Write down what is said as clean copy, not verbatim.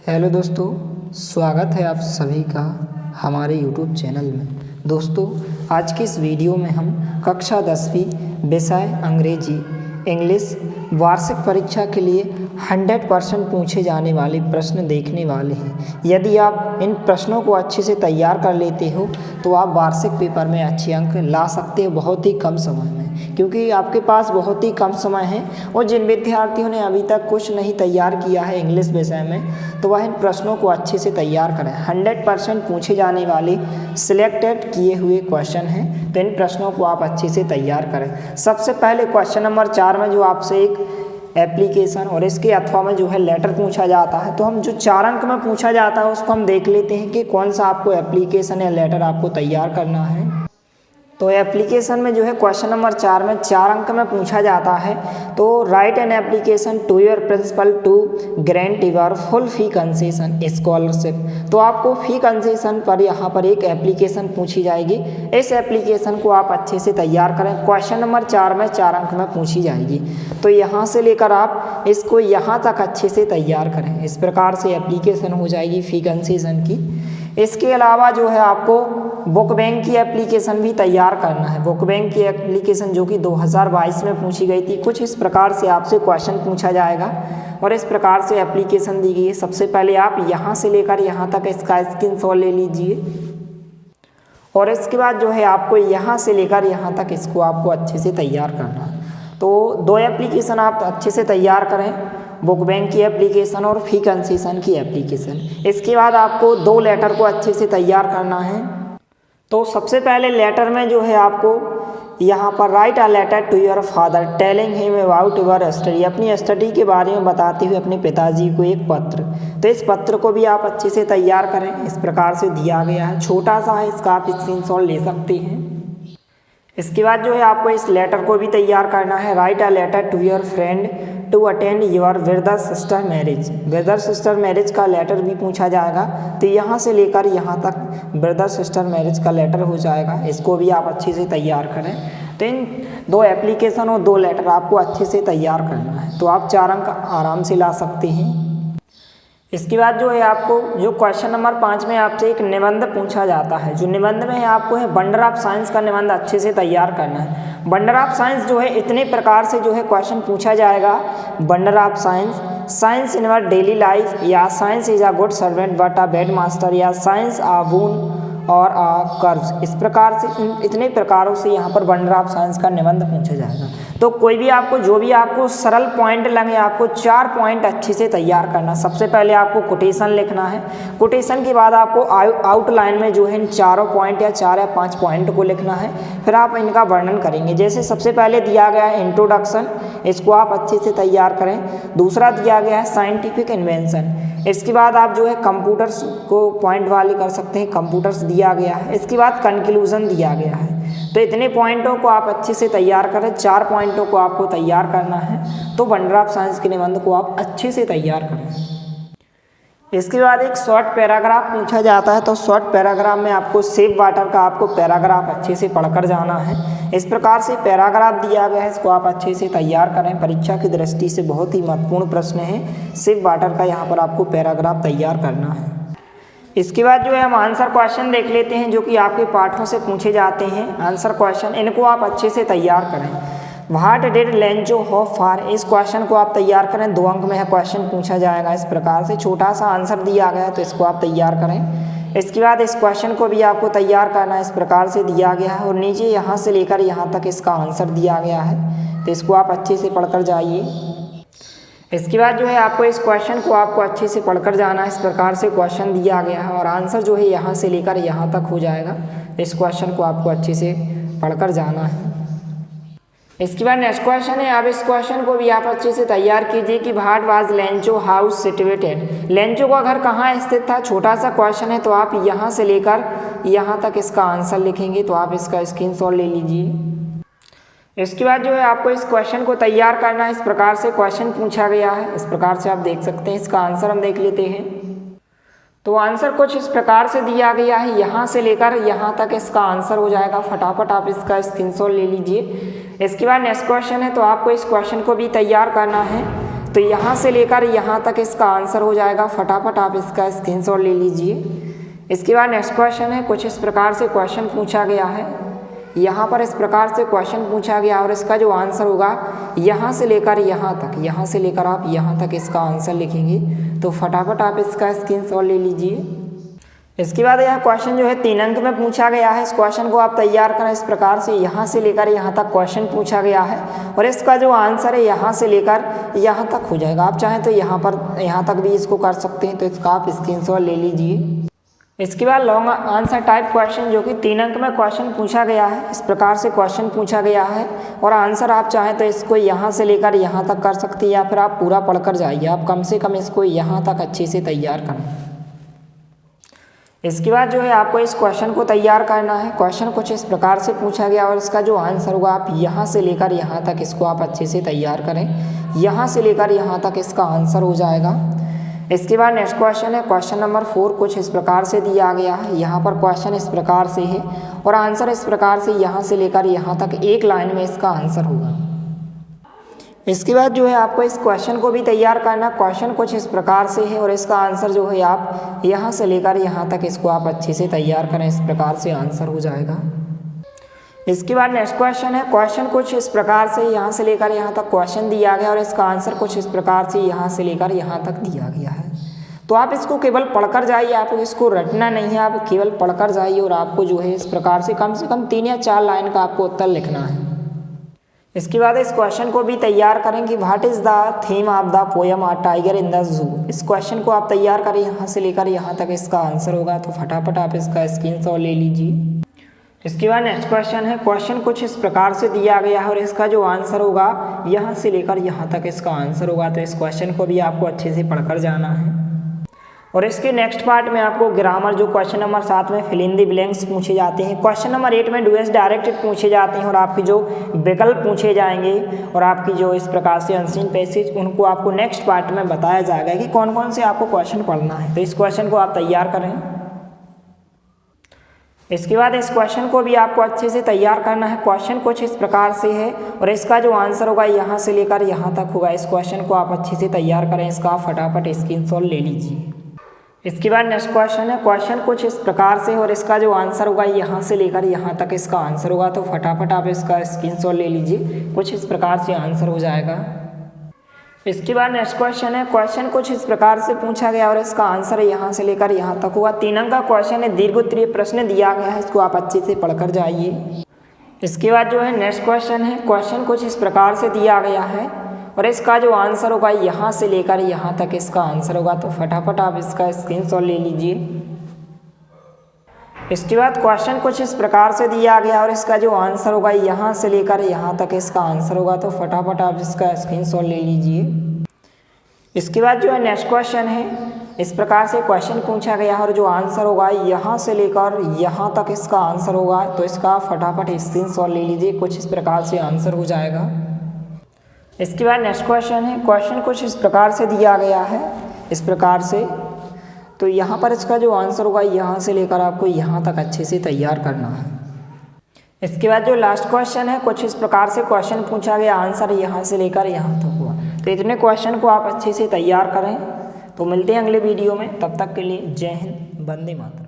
Hello दोस्तों, स्वागत है आप सभी का हमारे YouTube चैनल में। दोस्तों, आज की इस वीडियो में हम कक्षा 10वीं विषय अंग्रेजी इंग्लिश वार्षिक परीक्षा के लिए 100% पूछे जाने वाले प्रश्न देखने वाले हैं। यदि आप इन प्रश्नों को अच्छे से तैयार कर लेते हो तो आप वार्षिक पेपर में अच्छे अंक ला सकते हो बहुत ही कम समय में, क्योंकि आपके पास बहुत ही कम समय है। और जिन विद्यार्थियों ने अभी तक कुछ नहीं तैयार किया है इंग्लिश विषय में, तो वह इन प्रश्नों को अच्छे से तैयार करें। 100% पूछे जाने वाले सिलेक्टेड किए हुए क्वेश्चन हैं, तो इन प्रश्नों को आप अच्छे से तैयार करें। सबसे पहले क्वेश्चन नंबर 4 में जो आपसे एक एप्लीकेशन और इसके अथवा में जो है लेटर पूछा जाता है, तो हम जो 4 अंक में पूछा जाता है उसको हम देख लेते हैं कि कौन सा आपको एप्लीकेशन या लेटर आपको तैयार करना है। तो एप्लीकेशन में जो है क्वेश्चन नंबर 4 में 4 अंक में पूछा जाता है, तो write an application to your principal to grant your full fee concession scholarship. तो आपको फी कंसेशन पर यहाँ पर एक एप्लीकेशन पूछी जाएगी। इस एप्लीकेशन को आप अच्छे से तैयार करें। क्वेश्चन नंबर 4 में 4 अंक में पूछी जाएगी, तो यहाँ से लेकर आप इसको यहाँ तक अच्छे से तैयार करें। इस प्रकार से एप्लीकेशन हो जाएगी फी कंसेशन की। इसके अलावा जो है आपको बुक बैंक की एप्लीकेशन भी तैयार करना है। बुक बैंक की एप्लीकेशन जो कि 2022 में पूछी गई थी, कुछ इस प्रकार से आपसे क्वेश्चन पूछा जाएगा और इस प्रकार से एप्लीकेशन दी गई है। सबसे पहले आप यहाँ से लेकर यहाँ तक इसका स्क्रीनशॉट ले लीजिए और इसके बाद जो है आपको यहाँ से लेकर यहाँ तक इसको आपको अच्छे से तैयार करना है। तो 2 एप्लीकेशन आप अच्छे से तैयार करें, बुक बैंक की एप्लीकेशन और फी कंसेशन की एप्लीकेशन। इसके बाद आपको 2 लेटर को अच्छे से तैयार करना है। तो सबसे पहले लेटर में जो है आपको यहाँ पर write a letter to your father telling him about your study, अपनी स्टडी के बारे में बताते हुए अपने पिताजी को एक पत्र। तो इस पत्र को भी आप अच्छे से तैयार करें। इस प्रकार से दिया गया है, छोटा सा है, इसका आप स्क्रीनशॉट ले सकते हैं। इसके बाद जो है आपको इस लेटर को भी तैयार करना है। Write a letter to your friend to attend your brother sister marriage. Brother sister marriage का लेटर भी पूछा जाएगा, तो यहाँ से लेकर यहाँ तक ब्रदर सिस्टर मैरिज का लेटर हो जाएगा। इसको भी आप अच्छे से तैयार करें। तो इन 2 एप्लीकेशन और 2 लेटर आपको अच्छे से तैयार करना है, तो आप 4 अंक आराम से ला सकते हैं। इसके बाद जो है आपको जो क्वेश्चन नंबर 5 में आपसे एक निबंध पूछा जाता है। जो निबंध में है आपको है वंडर ऑफ साइंस का निबंध अच्छे से तैयार करना है। वंडर ऑफ साइंस जो है इतने प्रकार से जो है क्वेश्चन पूछा जाएगा। Wonder of science, science in our daily life, या science is a good servant but a bad master, या साइंस आ बून और आ कर्ज। इस प्रकार से इतने प्रकारों से यहाँ पर वंडर ऑफ साइंस का निबंध पूछा जाएगा। तो कोई भी आपको जो भी आपको सरल पॉइंट लगे, आपको 4 पॉइंट अच्छे से तैयार करना। सबसे पहले आपको कोटेशन लिखना है। कोटेशन के बाद आपको आउटलाइन में जो है इन 4 पॉइंट या 4 या 5 पॉइंट को लिखना है। फिर आप इनका वर्णन करेंगे। जैसे सबसे पहले दिया गया है इंट्रोडक्शन, इसको आप अच्छे से तैयार करें। दूसरा दिया गया है साइंटिफिक इन्वेंशन। इसके बाद आप जो है कंप्यूटर्स को पॉइंट वाले कर सकते हैं, कंप्यूटर्स दिया गया है। इसके बाद कंक्लूजन दिया गया है। तो इतने पॉइंटों को आप अच्छे से तैयार करें। 4 पॉइंटों को आपको तैयार करना है, तो वंडर ऑफ साइंस के निबंध को आप अच्छे से तैयार करें। इसके बाद एक शॉर्ट पैराग्राफ पूछा जाता है, तो शॉर्ट पैराग्राफ में आपको सेव वाटर का आपको पैराग्राफ अच्छे से पढ़कर जाना है। इस प्रकार से पैराग्राफ दिया गया है, इसको आप अच्छे से तैयार करें। परीक्षा की दृष्टि से बहुत ही महत्वपूर्ण प्रश्न है। सेव वाटर का यहाँ पर आपको पैराग्राफ तैयार करना है। इसके बाद जो है हम आंसर क्वेश्चन देख लेते हैं, जो कि आपके पाठों से पूछे जाते हैं। आंसर क्वेश्चन, इनको आप अच्छे से तैयार करें। व्हाट डिड लेंजो होप फॉर, इस क्वेश्चन को आप तैयार करें। 2 अंक में है क्वेश्चन पूछा जाएगा। इस प्रकार से छोटा सा आंसर दिया गया है, तो इसको आप तैयार करें। इसके बाद इस क्वेश्चन को भी आपको तैयार करना है। इस प्रकार से दिया गया है और नीचे यहाँ से लेकर यहाँ तक इसका आंसर दिया गया है, तो इसको आप अच्छे से पढ़कर जाइए। इसके बाद जो है आपको इस क्वेश्चन को आपको अच्छे से पढ़कर जाना है। इस प्रकार से क्वेश्चन दिया गया है और आंसर जो है यहाँ से लेकर यहाँ तक हो जाएगा। इस क्वेश्चन को आपको अच्छे से पढ़कर जाना है। इसके बाद नेक्स्ट क्वेश्चन है, अब इस क्वेश्चन को भी आप अच्छे से तैयार कीजिए कि व्हाट वाज लेंजो हाउस सिचुएटेड। लेंजो का घर कहाँ स्थित था। छोटा सा क्वेश्चन है, तो आप यहाँ से लेकर यहाँ तक इसका आंसर लिखेंगे, तो आप इसका स्क्रीनशॉट ले लीजिए। इसके बाद जो है आपको इस क्वेश्चन को तैयार करना है। इस प्रकार से क्वेश्चन पूछा गया है, इस प्रकार से आप देख सकते हैं। इसका आंसर हम देख लेते हैं। तो आंसर कुछ इस प्रकार से दिया गया है, यहाँ से लेकर यहाँ तक इसका आंसर हो जाएगा। फटाफट आप इसका स्क्रीनशॉट ले लीजिए। इसके बाद नेक्स्ट क्वेश्चन है, तो आपको इस क्वेश्चन को भी तैयार करना है। तो यहाँ से लेकर यहाँ तक इसका आंसर हो जाएगा। फटाफट आप इसका स्क्रीनशॉट ले लीजिए। इसके बाद नेक्स्ट क्वेश्चन है, कुछ इस प्रकार से क्वेश्चन पूछा गया है। यहाँ पर इस प्रकार से क्वेश्चन पूछा गया और इसका जो आंसर होगा यहाँ से लेकर यहाँ तक, यहाँ से लेकर आप यहाँ तक इसका आंसर लिखेंगे। तो फटाफट आप इसका स्क्रीनशॉट ले लीजिए। इसके बाद यह क्वेश्चन जो है 3 अंक में पूछा गया है। इस क्वेश्चन को आप तैयार करें इस प्रकार से, यहाँ से लेकर यहाँ तक क्वेश्चन पूछा गया है और इसका जो आंसर है यहाँ से लेकर यहाँ तक हो जाएगा। आप चाहें तो यहाँ तक भी इसको कर सकते हैं। तो इसका आप स्क्रीनशॉट ले लीजिए। इसके बाद लॉन्ग आंसर टाइप क्वेश्चन जो कि 3 अंक में क्वेश्चन पूछा गया है। इस प्रकार से क्वेश्चन पूछा गया है और आंसर आप चाहें तो इसको यहाँ से लेकर यहाँ तक कर सकते हैं या फिर आप पूरा पढ़कर जाइए। आप कम से कम इसको यहाँ तक अच्छे से तैयार करें। इसके बाद जो है आपको इस क्वेश्चन को तैयार करना है। क्वेश्चन कुछ इस प्रकार से पूछा गया और इसका जो आंसर होगा आप यहाँ से लेकर यहाँ तक इसको आप अच्छे से तैयार करें। यहाँ से लेकर यहाँ तक इसका आंसर हो जाएगा। इसके बाद नेक्स्ट क्वेश्चन है, क्वेश्चन नंबर 4 कुछ इस प्रकार से दिया गया है। यहाँ पर क्वेश्चन इस प्रकार से है और आंसर इस प्रकार से यहाँ से लेकर यहाँ तक एक लाइन में इसका आंसर होगा। इसके बाद जो है आपको इस क्वेश्चन को भी तैयार करना। क्वेश्चन कुछ इस प्रकार से है और इसका आंसर जो है आप यहाँ से लेकर यहाँ तक इसको आप अच्छे से तैयार करें। इस प्रकार से आंसर हो जाएगा। इसके बाद नेक्स्ट क्वेश्चन है, क्वेश्चन कुछ इस प्रकार से यहाँ से लेकर यहाँ तक क्वेश्चन दिया गया और इसका आंसर कुछ इस प्रकार से यहाँ से लेकर यहाँ तक दिया गया है। तो आप इसको केवल पढ़कर जाइए, आप इसको रटना नहीं है, आप केवल पढ़कर जाइए और आपको जो है इस प्रकार से कम 3 या 4 लाइन का आपको उत्तर लिखना है। इसके बाद इस क्वेश्चन को भी तैयार करें कि what is the theme of the poem a tiger in the zoo. इस क्वेश्चन को आप तैयार करें, यहाँ से लेकर यहाँ तक इसका आंसर होगा। तो फटाफट आप इसका स्क्रीनशॉट ले लीजिए। इसके बाद नेक्स्ट क्वेश्चन है, क्वेश्चन कुछ इस प्रकार से दिया गया है और इसका जो आंसर होगा यहाँ से लेकर यहाँ तक इसका आंसर होगा। तो इस क्वेश्चन को भी आपको अच्छे से पढ़कर जाना है। और इसके नेक्स्ट पार्ट में आपको ग्रामर जो क्वेश्चन नंबर 7 में फिल इन द ब्लैंक्स पूछे जाते हैं, क्वेश्चन नंबर 8 में डूएस डायरेक्टेड पूछे जाते हैं और आपकी जो विकल्प पूछे जाएंगे और आपकी जो इस प्रकार से अनसीन पैसेज उनको आपको नेक्स्ट पार्ट में बताया जाएगा कि कौन कौन से आपको क्वेश्चन पढ़ना है। तो इस क्वेश्चन को आप तैयार करें। इसके बाद इस क्वेश्चन को भी आपको अच्छे से तैयार करना है। क्वेश्चन कुछ इस प्रकार से है और इसका जो आंसर होगा यहाँ से लेकर यहाँ तक होगा। इस क्वेश्चन को आप अच्छे से तैयार करें। इसका आप फटाफट स्क्रीनशॉट ले लीजिए। इसके बाद नेक्स्ट क्वेश्चन है, क्वेश्चन कुछ इस प्रकार से और इसका जो आंसर होगा यहाँ से लेकर यहाँ तक इसका आंसर होगा। तो फटाफट आप इसका स्क्रीनशॉट ले लीजिए। कुछ इस प्रकार से आंसर हो जाएगा। इसके बाद नेक्स्ट क्वेश्चन है, क्वेश्चन कुछ इस प्रकार से पूछा गया और इसका आंसर यहाँ से लेकर यहाँ तक होगा। 3 अंक का क्वेश्चन है, दीर्घ उत्तरीय प्रश्न दिया गया है, इसको आप अच्छे से पढ़कर जाइए। इसके बाद जो है नेक्स्ट क्वेश्चन है, क्वेश्चन कुछ इस प्रकार से दिया गया है और इसका जो आंसर होगा यहाँ से लेकर यहाँ तक इसका आंसर होगा। तो फटाफट आप इसका स्क्रीनशॉट ले लीजिए। इसके बाद क्वेश्चन कुछ इस प्रकार से दिया गया और इसका जो आंसर होगा यहाँ से लेकर यहाँ तक इसका आंसर होगा। तो फटाफट आप इसका स्क्रीनशॉट ले लीजिए। इसके बाद जो है नेक्स्ट क्वेश्चन है, इस प्रकार से क्वेश्चन पूछा गया और जो आंसर होगा यहाँ से लेकर यहाँ तक इसका आंसर होगा। तो इसका फटाफट स्क्रीनशॉट ले लीजिए। कुछ इस प्रकार से आंसर हो जाएगा। इसके बाद नेक्स्ट क्वेश्चन है, क्वेश्चन कुछ इस प्रकार से दिया गया है, इस प्रकार से। तो यहाँ पर इसका जो आंसर होगा यहाँ से लेकर आपको यहाँ तक अच्छे से तैयार करना है। इसके बाद जो लास्ट क्वेश्चन है, कुछ इस प्रकार से क्वेश्चन पूछा गया, आंसर यहाँ से लेकर यहाँ तक हुआ। तो इतने क्वेश्चन को आप अच्छे से तैयार करें। तो मिलते हैं अगले वीडियो में, तब तक के लिए जय हिंद, वंदे मातरम।